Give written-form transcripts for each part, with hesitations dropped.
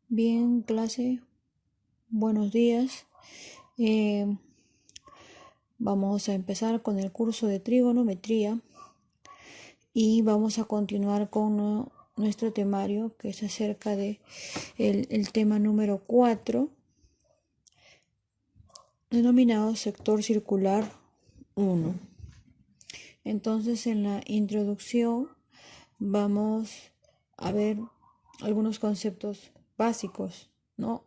Bien, clase, buenos días. Eh, Vamos a empezar con el curso de trigonometría y vamos a continuar con nuestro temario que es acerca de el tema número 4, denominado sector circular 1. Entonces, en la introducción vamos a ver algunos conceptos básicos, ¿no?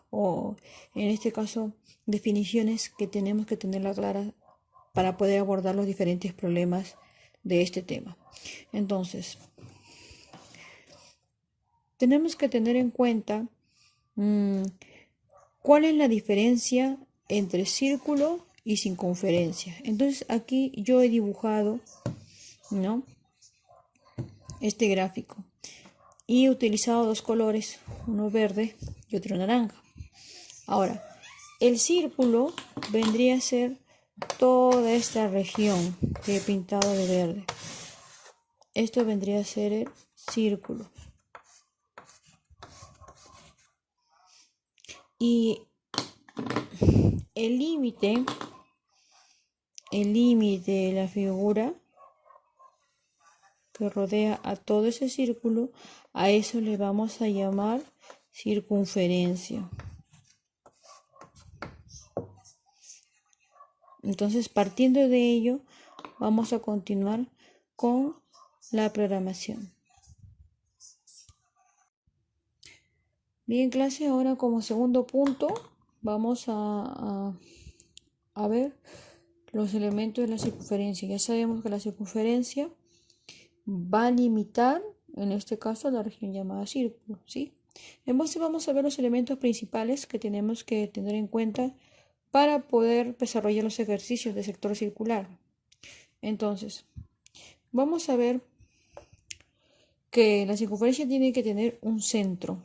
O en este caso, definiciones que tenemos que tenerla clara para poder abordar los diferentes problemas de este tema. Entonces, tenemos que tener en cuenta cuál es la diferencia entre círculo y circunferencia. Entonces, aquí yo he dibujado, ¿no?, este gráfico y he utilizado dos colores, uno verde y otro naranja. Ahora, el círculo vendría a ser toda esta región que he pintado de verde. Esto vendría a ser el círculo. Y el límite de la figura que rodea a todo ese círculo, a eso le vamos a llamar circunferencia. Entonces, partiendo de ello, vamos a continuar con la programación. Bien, clase, ahora como segundo punto vamos a ver los elementos de la circunferencia. Ya sabemos que la circunferencia va a limitar, en este caso, la región llamada círculo, ¿sí? Entonces vamos a ver los elementos principales que tenemos que tener en cuenta para poder desarrollar los ejercicios de sector circular. Entonces, vamos a ver que la circunferencia tiene que tener un centro.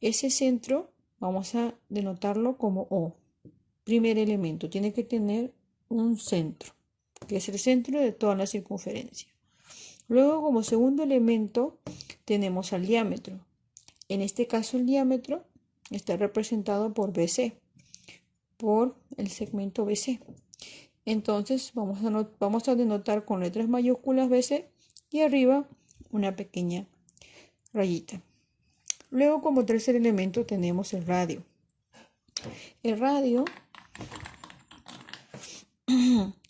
Ese centro vamos a denotarlo como O. Primer elemento, tiene que tener un centro, que es el centro de toda la circunferencia. Luego, como segundo elemento, tenemos al diámetro. En este caso, el diámetro está representado por BC, por el segmento BC. Entonces, vamos a denotar con letras mayúsculas BC y arriba una pequeña rayita. Luego, como tercer elemento, tenemos el radio. El radio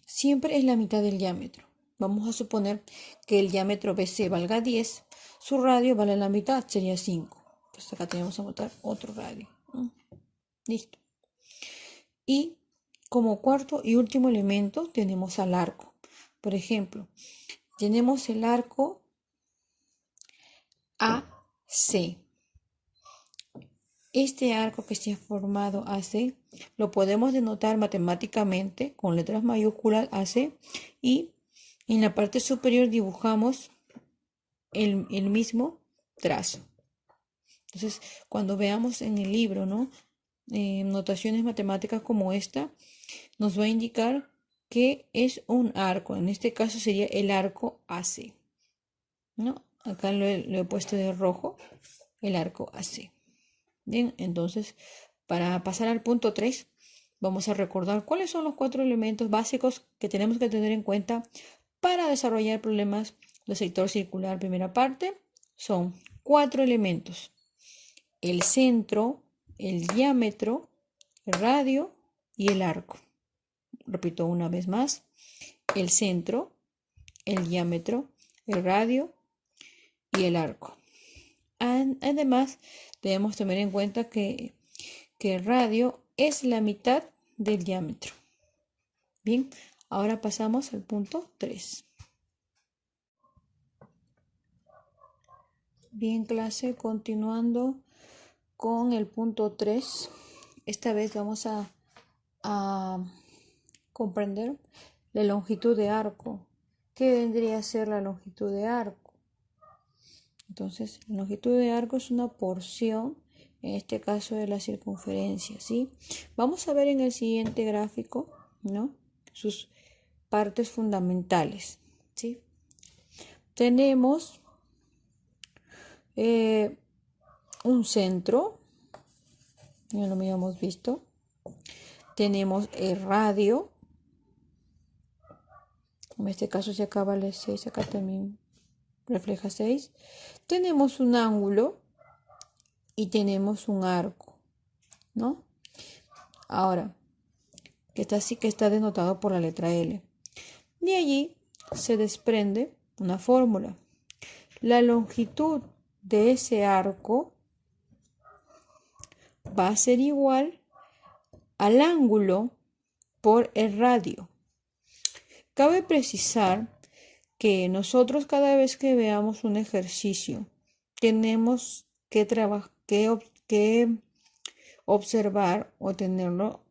siempre es la mitad del diámetro. Vamos a suponer que el diámetro BC valga 10, su radio vale la mitad, sería 5. Pues acá tenemos que anotar otro radio. Listo. Y como cuarto y último elemento tenemos al arco. Por ejemplo, tenemos el arco AC. Este arco que se ha formado AC lo podemos denotar matemáticamente con letras mayúsculas AC y en la parte superior dibujamos el mismo trazo. Entonces, cuando veamos en el libro, ¿no?, notaciones matemáticas como esta, nos va a indicar que es un arco. En este caso sería el arco AC, ¿no? Acá lo he puesto de rojo, el arco AC. Bien, entonces, para pasar al punto 3, vamos a recordar cuáles son los 4 elementos básicos que tenemos que tener en cuenta para desarrollar problemas del sector circular. Primera parte, son 4 elementos: el centro, el diámetro, el radio y el arco. Repito una vez más: el centro, el diámetro, el radio y el arco. Además, debemos tener en cuenta que el radio es la mitad del diámetro. Bien, ahora pasamos al punto 3. Bien, clase, continuando con el punto 3. Esta vez vamos a comprender la longitud de arco. ¿Qué vendría a ser la longitud de arco? Entonces, la longitud de arco es una porción, en este caso, de la circunferencia, ¿sí? Vamos a ver en el siguiente gráfico, ¿no?, sus partes fundamentales, ¿sí? Tenemos un centro, ya lo habíamos visto. Tenemos el radio. En este caso se acaba el 6, acá también refleja 6. Tenemos un ángulo y tenemos un arco, ¿no? Ahora, que está denotado por la letra L. De allí se desprende una fórmula. La longitud de ese arco va a ser igual al ángulo por el radio. Cabe precisar que nosotros cada vez que veamos un ejercicio tenemos que observar o tenerlo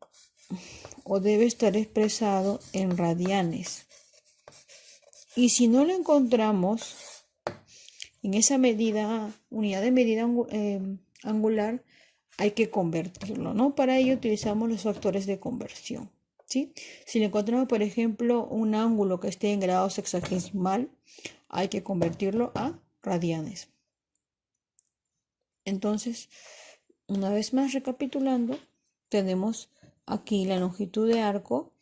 o debe estar expresado en radianes. Y si no lo encontramos en esa medida, unidad de medida angular, hay que convertirlo, ¿no? Para ello utilizamos los factores de conversión, ¿sí? Si le encontramos, por ejemplo, un ángulo que esté en grado sexagesimal, hay que convertirlo a radianes. Entonces, una vez más recapitulando, tenemos aquí la longitud de arco,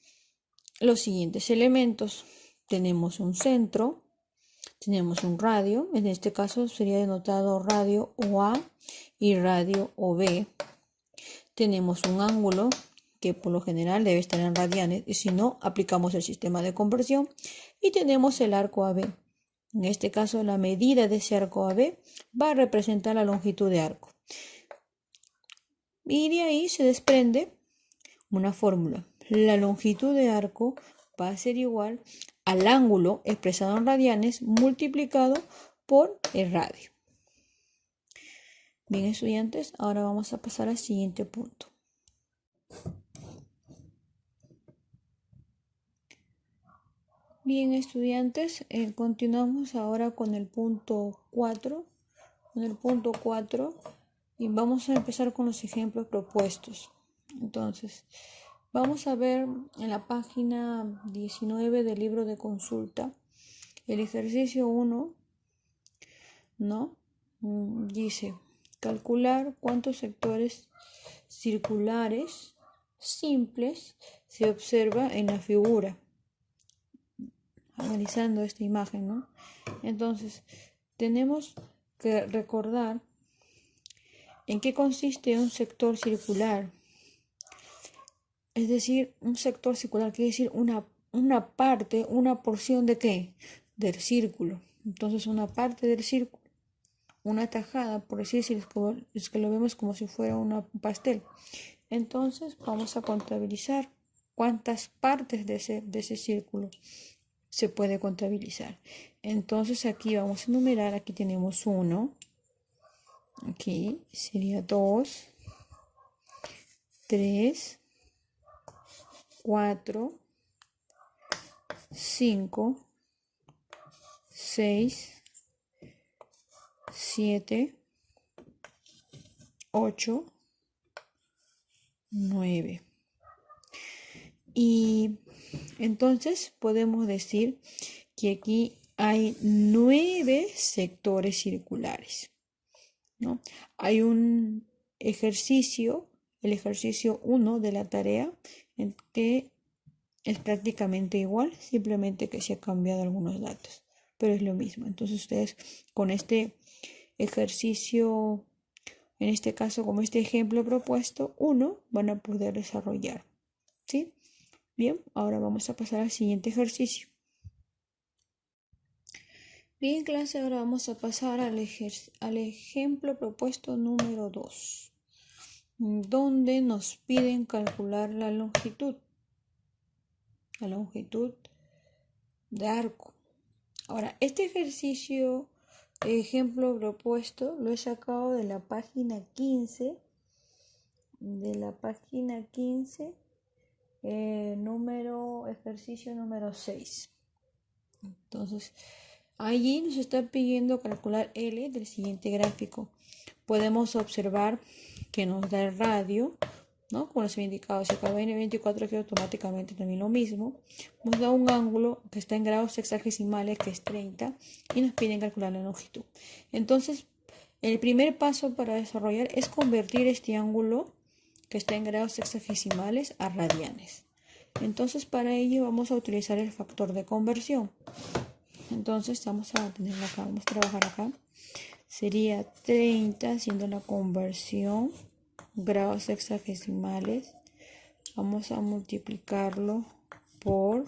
los siguientes elementos. Tenemos un centro, tenemos un radio, en este caso sería denotado radio OA y radio OB. Tenemos un ángulo que por lo general debe estar en radianes y si no, aplicamos el sistema de conversión. Y tenemos el arco AB. En este caso, la medida de ese arco AB va a representar la longitud de arco. Y de ahí se desprende una fórmula. La longitud de arco va a ser igual al ángulo expresado en radianes multiplicado por el radio. Bien, estudiantes, ahora vamos a pasar al siguiente punto. Bien, estudiantes, continuamos ahora con el punto 4. Y vamos a empezar con los ejemplos propuestos. Entonces, vamos a ver en la página 19 del libro de consulta el ejercicio 1, ¿no? Dice, calcular cuántos sectores circulares simples se observa en la figura. Analizando esta imagen, ¿no? Entonces, tenemos que recordar en qué consiste un sector circular. Es decir, un sector circular quiere decir una parte, una porción de ¿qué? Del círculo. Entonces, una parte del círculo, una tajada, por decir, si es que lo vemos como si fuera un pastel. Entonces, vamos a contabilizar cuántas partes de ese círculo se puede contabilizar. Entonces, aquí vamos a enumerar. Aquí tenemos 1. Aquí sería 2, 3, 4, 5, 6, 7, 8, 9. Y entonces podemos decir que aquí hay 9 sectores circulares, ¿no? Hay un ejercicio, el ejercicio 1 de la tarea, en que es prácticamente igual, simplemente que se ha cambiado algunos datos, pero es lo mismo. Entonces ustedes con este ejercicio, en este caso como este ejemplo propuesto, 1, van a poder desarrollar, ¿sí? Bien, ahora vamos a pasar al siguiente ejercicio. Bien, clase, ahora vamos a pasar al ejemplo propuesto número 2, donde nos piden calcular la longitud de arco. Ahora, este ejemplo propuesto, lo he sacado de la página 15, ejercicio número 6. Entonces, allí nos está pidiendo calcular L del siguiente gráfico. Podemos observar que nos da el radio, ¿no? Como les he indicado, si acaba en 24 que automáticamente también lo mismo. Nos da un ángulo que está en grados sexagesimales, que es 30, y nos piden calcular la longitud. Entonces, El primer paso para desarrollar es convertir este ángulo que está en grados sexagesimales a radianes. Entonces, para ello vamos a utilizar el factor de conversión. Entonces, vamos a tenerlo acá, vamos a trabajar acá. Sería 30 haciendo la conversión, grados sexagesimales. Vamos a multiplicarlo por...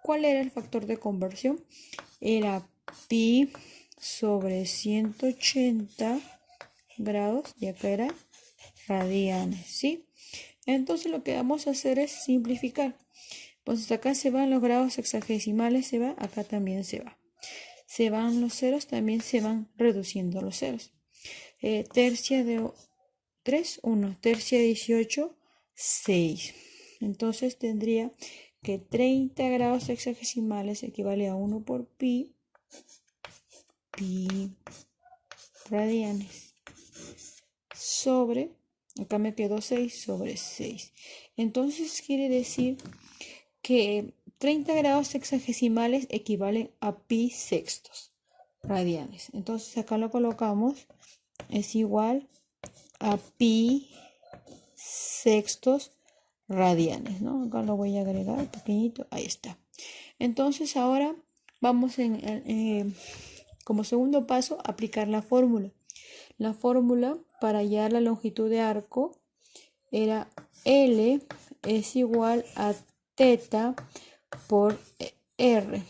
¿Cuál era el factor de conversión? Era pi sobre 180 grados y acá era radianes, ¿sí? Entonces lo que vamos a hacer es simplificar. Entonces acá se van los grados sexagesimales, se va, acá también se va. Se van los ceros, también se van reduciendo los ceros. Tercia de 3, 1. Tercia de 18, 6. Entonces tendría que 30 grados sexagesimales equivale a 1 por pi radianes sobre, acá me quedó 6 sobre 6. Entonces quiere decir que 30 grados sexagesimales equivalen a pi sextos radianes. Entonces acá lo colocamos, es igual a pi sextos radianes, ¿no? Acá lo voy a agregar pequeñito, ahí está. Entonces ahora vamos como segundo paso aplicar la fórmula. La fórmula para hallar la longitud de arco era L es igual a teta por R.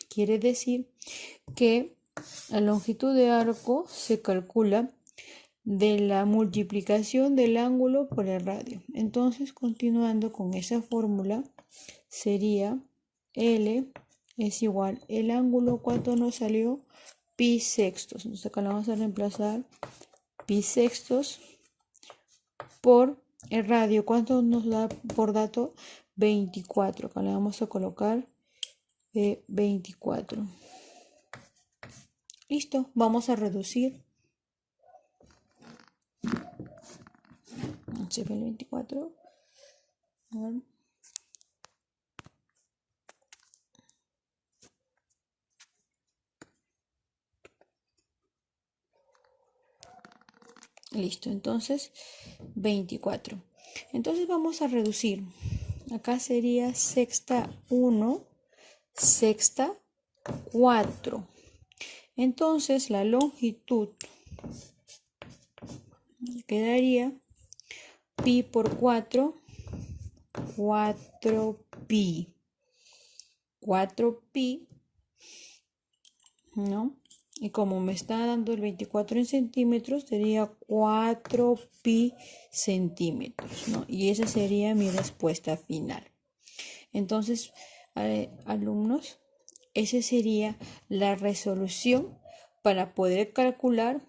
Quiere decir que la longitud de arco se calcula de la multiplicación del ángulo por el radio. Entonces, continuando con esa fórmula, sería L es igual, el ángulo, ¿cuánto nos salió? Pi sextos. Entonces acá lo vamos a reemplazar pi sextos por el radio. ¿Cuánto nos da por dato? 24. Acá le vamos a colocar 24. Listo, vamos a reducir. Se ve el 24. Bueno. Listo, entonces 24. Entonces vamos a reducir. Acá sería sexta 1, sexta 4. Entonces la longitud quedaría pi por 4, 4 pi. 4 pi, ¿no? Y como me está dando el 24 en centímetros, sería 4 pi centímetros, ¿no? Y esa sería mi respuesta final. Entonces, alumnos, esa sería la resolución para poder calcular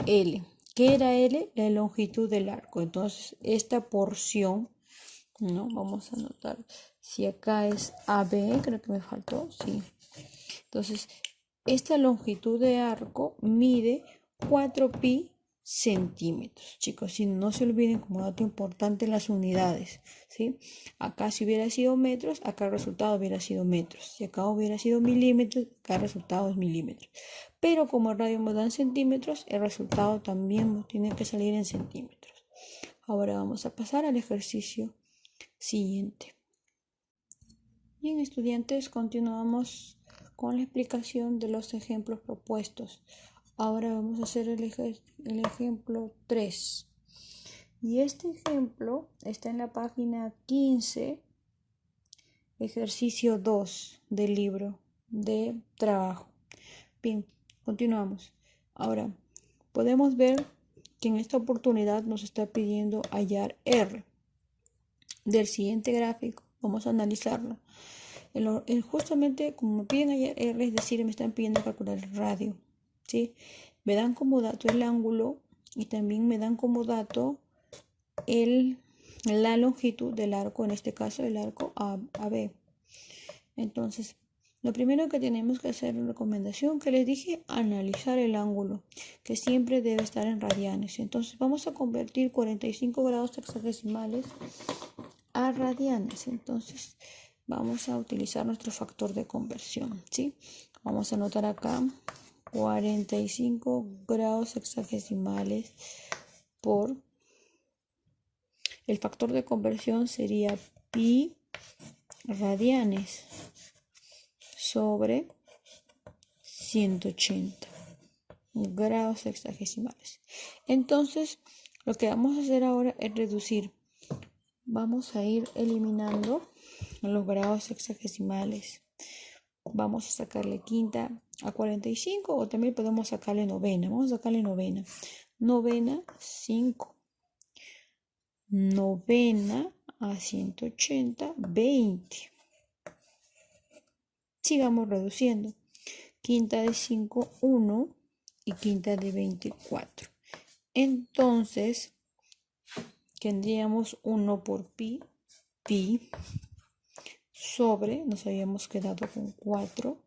L. ¿Qué era L? La longitud del arco. Entonces, esta porción, ¿no? Vamos a anotar. Si acá es AB, creo que me faltó, sí. Entonces, esta longitud de arco mide 4 pi centímetros. Chicos, si no se olviden como dato importante las unidades, ¿sí? Acá si hubiera sido metros, acá el resultado hubiera sido metros. Si acá hubiera sido milímetros, acá el resultado es milímetros. Pero como el radio me da en centímetros, el resultado también tiene que salir en centímetros. Ahora vamos a pasar al ejercicio siguiente. Bien, estudiantes, continuamos con la explicación de los ejemplos propuestos. Ahora vamos a hacer el ejemplo 3. Y este ejemplo está en la página 15, ejercicio 2 del libro de trabajo. Bien, continuamos. Ahora, podemos ver que en esta oportunidad nos está pidiendo hallar R. Del siguiente gráfico, vamos a analizarlo. Justamente como me piden ayer R, es decir, me están pidiendo calcular el radio, ¿sí? Me dan como dato el ángulo y también me dan como dato la longitud del arco, en este caso el arco AB. Entonces, lo primero que tenemos que hacer, la recomendación que les dije, analizar el ángulo, que siempre debe estar en radianes. Entonces, vamos a convertir 45 grados hexagesimales a radianes. Entonces, vamos a utilizar nuestro factor de conversión, ¿sí? Vamos a anotar acá 45 grados sexagesimales por el factor de conversión sería pi radianes sobre 180 grados sexagesimales. Entonces, lo que vamos a hacer ahora es reducir. Vamos a ir eliminando los grados sexagesimales. Vamos a sacarle quinta a 45 o también podemos sacarle novena. Vamos a sacarle novena. Novena 5. Novena a 180, 20. Sigamos reduciendo. Quinta de 5, 1 y quinta de 24. Entonces, tendríamos 1 por pi sobre, nos habíamos quedado con 4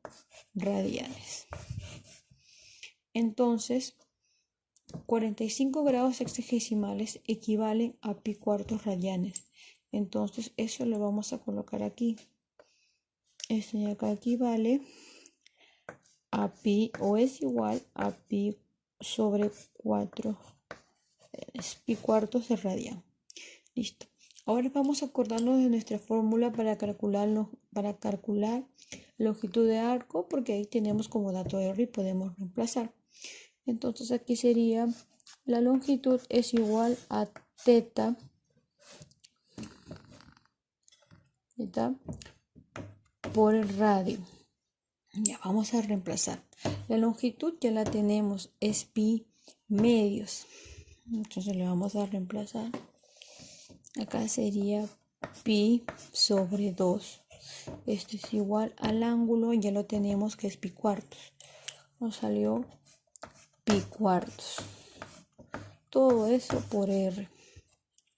radianes. Entonces, 45 grados sexagesimales equivalen a pi cuartos radianes. Entonces, eso lo vamos a colocar aquí. Esto de acá equivale a pi o es igual a pi sobre 4 pi cuartos de radian. Listo. Ahora vamos a acordarnos de nuestra fórmula para calcular longitud de arco, porque ahí tenemos como dato R y podemos reemplazar. Entonces aquí sería la longitud es igual a teta por el radio. Ya vamos a reemplazar. La longitud ya la tenemos, es pi medios. Entonces le vamos a reemplazar. Acá sería pi sobre 2. Esto es igual al ángulo, ya lo tenemos que es pi cuartos. Nos salió pi cuartos. Todo eso por R.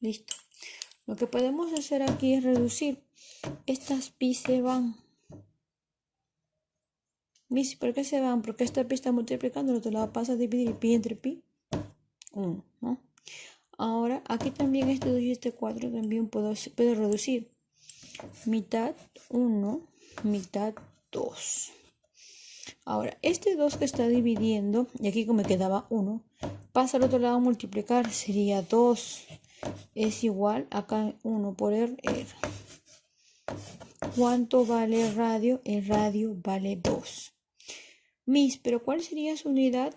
Listo. Lo que podemos hacer aquí es reducir. Estas pi se van. ¿Por qué se van? Porque esta pi está multiplicando, lo otro lado pasa a dividir pi entre pi 1, ¿no? Ahora, aquí también este 2 y este 4 también puedo reducir. Mitad 1, mitad 2. Ahora, este 2 que está dividiendo, y aquí como me quedaba 1, pasa al otro lado a multiplicar, sería 2. Es igual, acá 1 por R. ¿Cuánto vale el radio? El radio vale 2. Pero ¿cuál sería su unidad?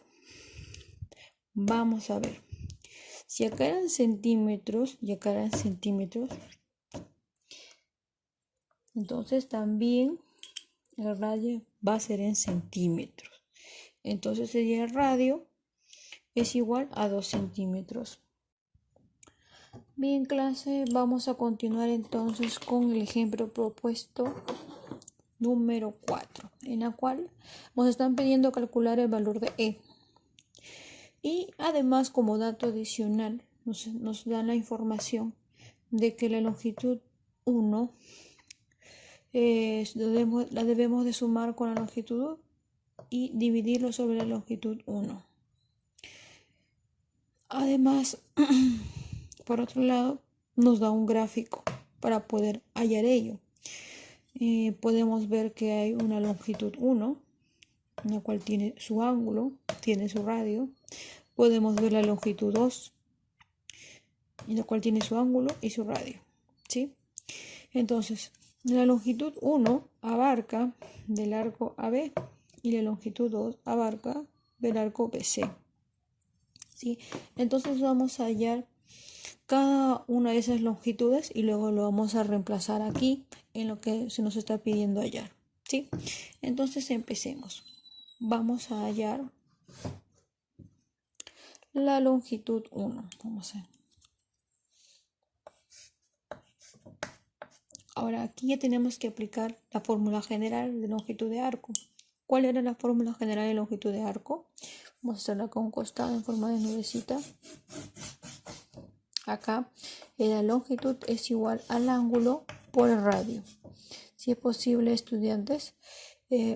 Vamos a ver. Si acá eran centímetros y acá eran centímetros, entonces también el radio va a ser en centímetros. Entonces sería el radio es igual a 2 centímetros. Bien, clase, vamos a continuar entonces con el ejemplo propuesto número 4, en la cual nos están pidiendo calcular el valor de E. Y además, como dato adicional, nos dan la información de que la longitud 1 la debemos de sumar con la longitud 2 y dividirlo sobre la longitud 1. Además, por otro lado, nos da un gráfico para poder hallar ello. Podemos ver que hay una longitud 1, en la cual tiene su ángulo, tiene su radio. Podemos ver la longitud 2, en la cual tiene su ángulo y su radio, ¿sí? Entonces, la longitud 1 abarca del arco AB y la longitud 2 abarca del arco BC, ¿sí? Entonces vamos a hallar cada una de esas longitudes y luego lo vamos a reemplazar aquí en lo que se nos está pidiendo hallar, ¿sí? Entonces empecemos. Vamos a hallar la longitud 1. Vamos a ver. Ahora aquí ya tenemos que aplicar la fórmula general de longitud de arco. ¿Cuál era la fórmula general de longitud de arco? Vamos a hacerla con un costado en forma de nubecita. Acá la longitud es igual al ángulo por el radio. Si es posible, estudiantes,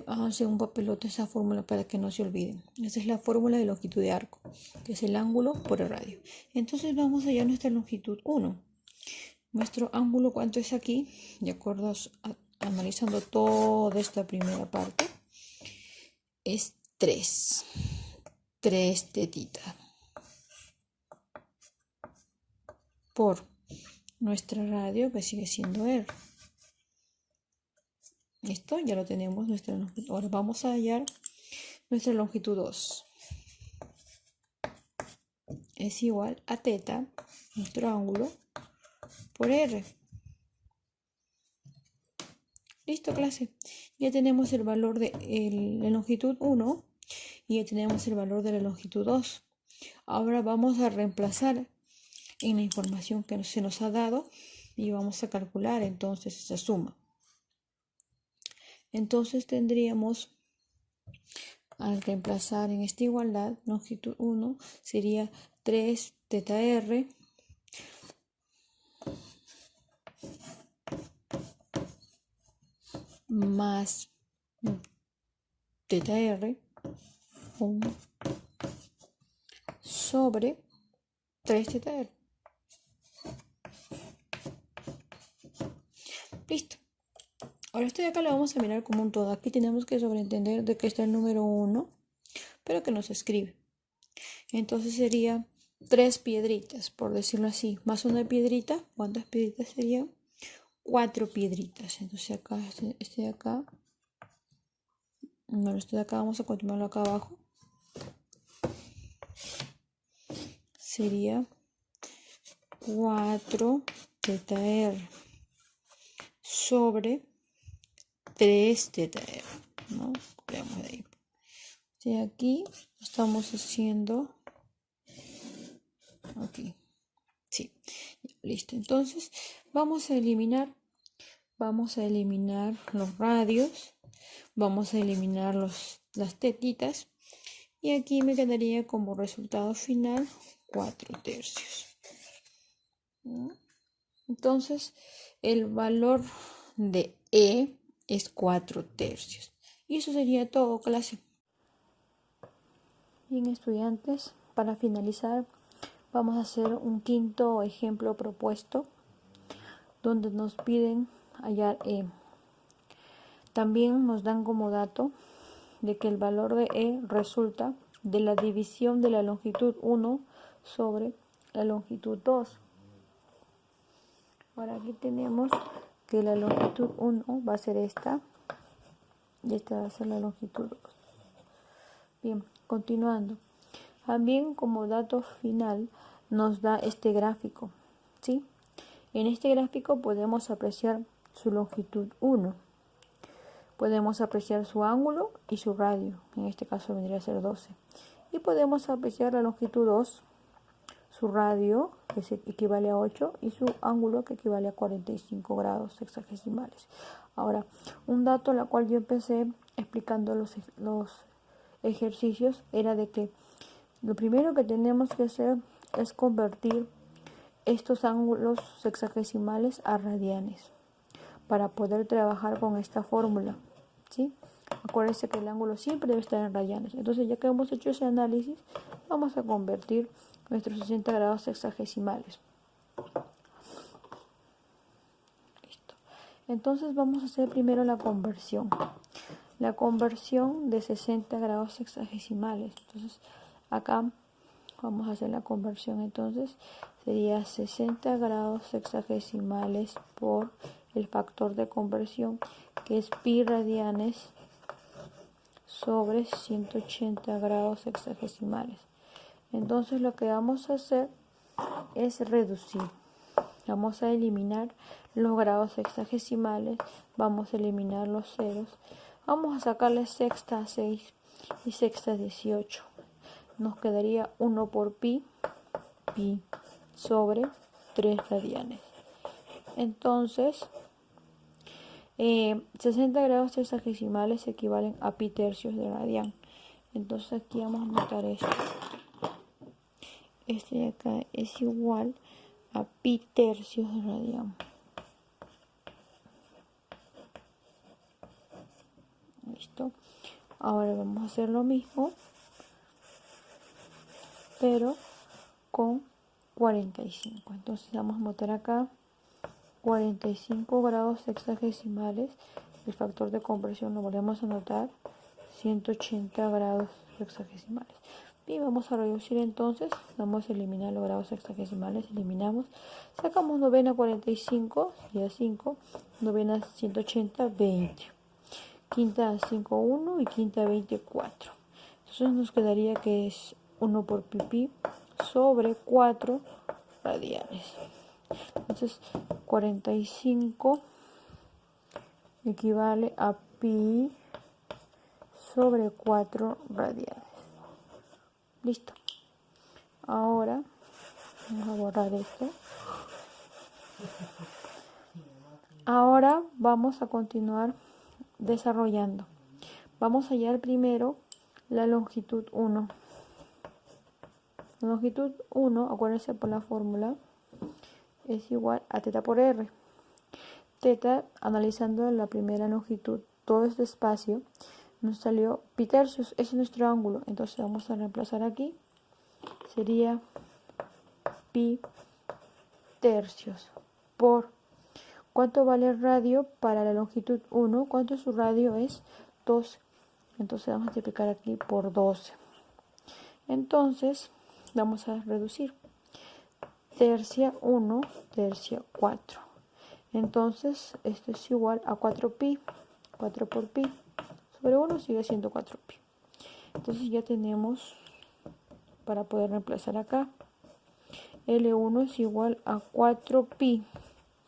háganse un papelote esa fórmula para que no se olviden. Esa es la fórmula de longitud de arco, que es el ángulo por el radio. Entonces vamos a hallar nuestra longitud 1. Nuestro ángulo, ¿cuánto es aquí? De acuerdo analizando toda esta primera parte, es 3 tetitas por nuestra radio, que sigue siendo R. Esto ya lo tenemos nuestra longitud. Ahora vamos a hallar nuestra longitud 2. Es igual a teta, nuestro ángulo, por R. Listo, clase. Ya tenemos el valor de la longitud 1 y ya tenemos el valor de la longitud 2. Ahora vamos a reemplazar en la información que se nos ha dado y vamos a calcular entonces esa suma. Entonces tendríamos, al reemplazar en esta igualdad, longitud 1 sería 3 teta R más teta R sobre 3 teta R. Listo. Ahora esto de acá lo vamos a mirar como un todo. Aquí tenemos que sobreentender de que está el número 1, pero que no se escribe. Entonces sería 3 piedritas, por decirlo así, más una piedrita. ¿Cuántas piedritas serían? 4 piedritas. Entonces acá, este de acá, bueno, este de acá vamos a continuarlo acá abajo. Sería 4 teta R sobre 3 teta R, ¿no? Veamos de ahí. De aquí estamos haciendo aquí. Sí, listo. Entonces vamos a eliminar los radios, vamos a eliminar las tetitas y aquí me quedaría como resultado final 4 tercios. Entonces el valor de E es 4 tercios. Y eso sería todo, clase. Bien, estudiantes, para finalizar vamos a hacer un quinto ejemplo propuesto donde nos piden hallar E. También nos dan como dato de que el valor de E resulta de la división de la longitud 1 sobre la longitud 2. Ahora aquí tenemos que la longitud 1 va a ser esta y esta va a ser la longitud 2. Bien, continuando. También como dato final nos da este gráfico, ¿sí? En este gráfico podemos apreciar su longitud 1. Podemos apreciar su ángulo y su radio, en este caso vendría a ser 12. Y podemos apreciar la longitud 2, su radio, que equivale a 8, y su ángulo, que equivale a 45 grados sexagesimales. Ahora, un dato la cual yo empecé explicando los ejercicios era de que lo primero que tenemos que hacer es convertir estos ángulos sexagesimales a radianes para poder trabajar con esta fórmula, ¿sí? Acuérdense que el ángulo siempre debe estar en radianes. Entonces, ya que hemos hecho ese análisis, vamos a convertir nuestros 60 grados sexagesimales. Listo. Entonces, vamos a hacer primero la conversión. La conversión de 60 grados sexagesimales. Entonces, acá vamos a hacer la conversión. Entonces, sería 60 grados sexagesimales por el factor de conversión, que es pi radianes sobre 180 grados sexagesimales. Entonces lo que vamos a hacer es reducir. Vamos a eliminar los grados sexagesimales, vamos a eliminar los ceros, vamos a sacarle sexta a 6 y sexta a 18. Nos quedaría 1 por pi sobre 3 radianes. Entonces 60 grados sexagesimales equivalen a pi tercios de radián. Entonces aquí vamos a anotar esto. Este de acá es igual a pi tercios de radián. Listo. Ahora vamos a hacer lo mismo, pero con 45. Entonces vamos a anotar acá 45 grados sexagesimales. El factor de conversión lo volvemos a anotar 180 grados sexagesimales. Bien, vamos a reducir entonces, vamos a eliminar los grados sexagesimales, eliminamos, sacamos novena 45, sería 5, novena 180, 20, quinta 5, 1 y quinta 24. Entonces nos quedaría que es 1 por pi sobre 4 radianes. Entonces 45 equivale a pi sobre 4 radianes. Listo. Ahora vamos a borrar esto. Ahora vamos a continuar desarrollando. Vamos a hallar primero la longitud 1. La longitud 1, acuérdense por la fórmula, es igual a teta por r. Teta, analizando la primera longitud, todo este espacio, nos salió pi tercios, ese es nuestro ángulo. Entonces vamos a reemplazar aquí, sería pi tercios por, ¿cuánto vale el radio para la longitud 1? ¿Cuánto es su radio? Es 12. Entonces vamos a multiplicar aquí por 12. Entonces vamos a reducir. Tercia 1, tercia 4. Entonces esto es igual a 4pi. 4 por pi sobre 1 sigue siendo 4pi. Entonces ya tenemos, para poder reemplazar acá, L1 es igual a 4pi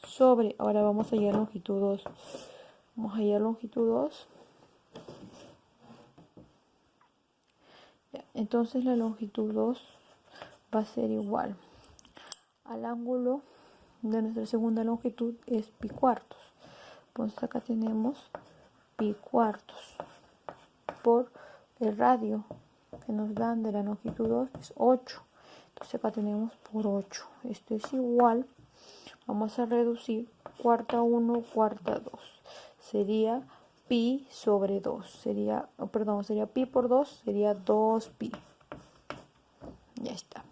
sobre, ahora vamos a hallar longitud 2. Vamos a hallar longitud 2. Entonces la longitud 2 va a ser igual al ángulo de nuestra segunda longitud, es pi cuartos. Pues acá tenemos pi cuartos por el radio que nos dan de la longitud 2 es 8. Entonces acá tenemos por 8. Esto es igual, vamos a reducir, cuarta 1, cuarta 2. Sería pi sobre 2. Sería pi por 2, sería 2pi. Ya está.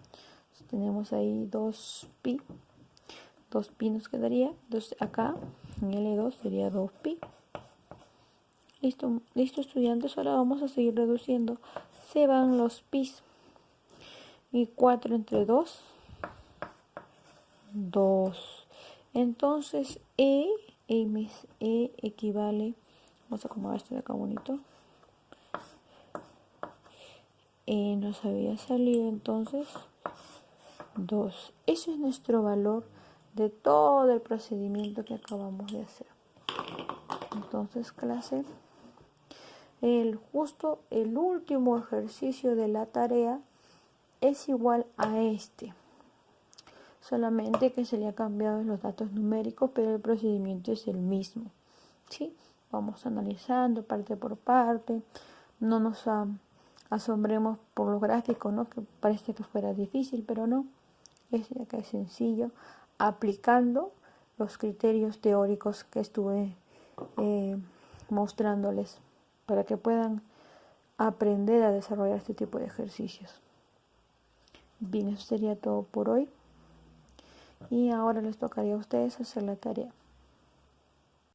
Entonces tenemos ahí 2pi. 2pi nos quedaría. Entonces acá en L2 sería 2pi. Listo, listo estudiantes, ahora vamos a seguir reduciendo. Se van los pis. Y 4 entre 2, 2. Entonces E equivale, vamos a acomodar esto de acá bonito. E nos había salido entonces 2. Ese es nuestro valor de todo el procedimiento que acabamos de hacer. Entonces, clase, el último ejercicio de la tarea es igual a este, solamente que se le ha cambiado los datos numéricos, pero el procedimiento es el mismo. ¿Sí? Vamos analizando parte por parte, no nos asombremos por los gráficos, ¿no? Que parece que fuera difícil, pero no, es sencillo, aplicando los criterios teóricos que estuve mostrándoles para que puedan aprender a desarrollar este tipo de ejercicios. Bien, eso sería todo por hoy. Y ahora les tocaría a ustedes hacer la tarea.